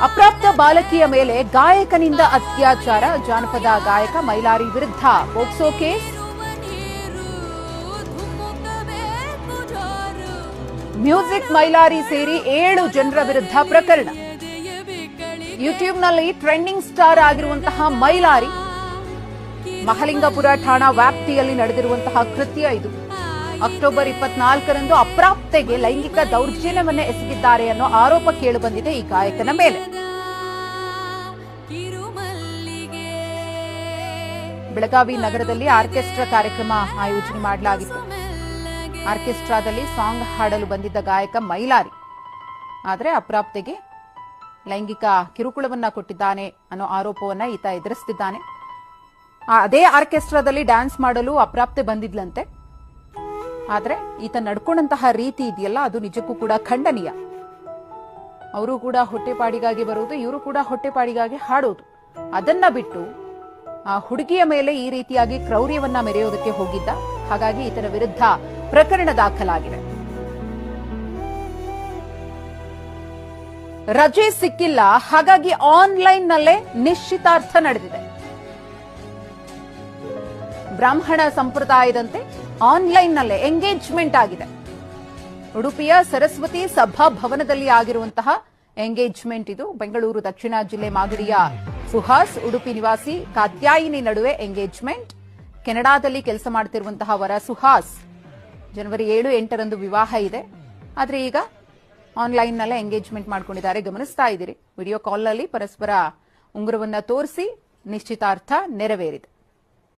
ಅಪ್ರಾಪ್ತ ಬಾಲಕಿಯ ಮೇಲೆ ಗಾಯಕನಿಂದ ಅತ್ಯಾಚಾರ, ಜಾನಪದ ಗಾಯಕ ಮೈಲಾರಿ ವಿರುದ್ಧ ಪೋಕ್ಸೋ ಕೇಸ್. ಮ್ಯೂಸಿಕ್ ಮೈಲಾರಿ ಸೇರಿ 7 ಜನರ ವಿರುದ್ಧ ಪ್ರಕರಣ. ಯೂಟ್ಯೂಬ್ನಲ್ಲಿ ಟ್ರೆಂಡಿಂಗ್ ಸ್ಟಾರ್ ಆಗಿರುವಂತಹ ಮೈಲಾರಿ ಮಹಲಿಂಗಪುರ ಠಾಣಾ ವ್ಯಾಪ್ತಿಯಲ್ಲಿ ನಡೆದಿರುವಂತಹ ಕೃತ್ಯ ಇದು. ಅಕ್ಟೋಬರ್ 24ರಂದು ಅಪ್ರಾಪ್ತೆಗೆ ಲೈಂಗಿಕ ದೌರ್ಜನ್ಯವನ್ನೇ ಎಸಗಿದ್ದಾರೆ ಅನ್ನೋ ಆರೋಪ ಕೇಳಿಬಂದಿದೆ ಈ ಗಾಯಕನ ಮೇಲೆ. ಬೆಳಗಾವಿ ನಗರದಲ್ಲಿ ಆರ್ಕೆಸ್ಟ್ರಾ ಕಾರ್ಯಕ್ರಮ ಆಯೋಜನೆ ಮಾಡಲಾಗಿತ್ತು. ಆರ್ಕೆಸ್ಟ್ರಾದಲ್ಲಿ ಸಾಂಗ್ ಹಾಡಲು ಬಂದಿದ್ದ ಗಾಯಕ ಮೈಲಾರಿ ಆದರೆ ಅಪ್ರಾಪ್ತೆಗೆ ಲೈಂಗಿಕ ಕಿರುಕುಳವನ್ನ ಕೊಟ್ಟಿದ್ದಾನೆ ಅನ್ನೋ ಆರೋಪವನ್ನ ಈತ ಎದುರಿಸುತ್ತಿದ್ದಾನೆ. ಅದೇ ಆರ್ಕೆಸ್ಟ್ರಾದಲ್ಲಿ ಡ್ಯಾನ್ಸ್ ಮಾಡಲು ಅಪ್ರಾಪ್ತೆ ಬಂದಿದ್ಲಂತೆ. ಆದ್ರೆ ಈತ ನಡ್ಕೊಂಡಂತಹ ರೀತಿ ಇದೆಯಲ್ಲ, ಅದು ನಿಜಕ್ಕೂ ಕೂಡ ಖಂಡನೀಯ. ಅವರು ಕೂಡ ಹೊಟ್ಟೆಪಾಡಿಗಾಗಿ ಬರುವುದು, ಇವರು ಕೂಡ ಹೊಟ್ಟೆಪಾಡಿಗಾಗಿ ಹಾಡೋದು. ಅದನ್ನ ಬಿಟ್ಟು ಆ ಹುಡುಗಿಯ ಮೇಲೆ ಈ ರೀತಿಯಾಗಿ ಕ್ರೌರ್ಯವನ್ನ ಮೆರೆಯೋದಕ್ಕೆ ಹೋಗಿದ್ದ. ಹಾಗಾಗಿ ಈತನ ವಿರುದ್ಧ ಪ್ರಕರಣ ದಾಖಲಾಗಿದೆ. ರಜೆ ಸಿಕ್ಕಿಲ್ಲ, ಹಾಗಾಗಿ ಆನ್ಲೈನ್ನಲ್ಲೇ ನಿಶ್ಚಿತಾರ್ಥ ನಡೆದಿದೆ. ಬ್ರಾಹ್ಮಣ ಸಂಪ್ರದಾಯದಂತೆ ಆನ್ಲೈನ್ನಲ್ಲೇ ಎಂಗೇಜ್ಮೆಂಟ್ ಆಗಿದೆ. ಉಡುಪಿಯ ಸರಸ್ವತಿ ಸಭಾಭವನದಲ್ಲಿ ಆಗಿರುವಂತಹ ಎಂಗೇಜ್ಮೆಂಟ್ ಇದು. ಬೆಂಗಳೂರು ದಕ್ಷಿಣ ಜಿಲ್ಲೆ ಮಾಗಡಿಯ ಸುಹಾಸ್, ಉಡುಪಿ ನಿವಾಸಿ ಕಾತ್ಯಾಯಿನಿ ನಡುವೆ ಎಂಗೇಜ್ಮೆಂಟ್. ಕೆನಡಾದಲ್ಲಿ ಕೆಲಸ ಮಾಡುತ್ತಿರುವಂತಹ ವರ ಸುಹಾಸ್. ಜನವರಿ 7, 8ರಂದು ವಿವಾಹ ಇದೆ. ಆದ್ರೆ ಈಗ ಆನ್ಲೈನ್ನಲ್ಲೇ ಎಂಗೇಜ್ಮೆಂಟ್ ಮಾಡ್ಕೊಂಡಿದ್ದಾರೆ. ಗಮನಿಸ್ತಾ ಇದ್ದೀರಿ, ವಿಡಿಯೋ ಕಾಲ್ನಲ್ಲಿ ಪರಸ್ಪರ ಉಂಗುರವನ್ನ ತೋರಿಸಿ ನಿಶ್ಚಿತಾರ್ಥ ನೆರವೇರಿದೆ.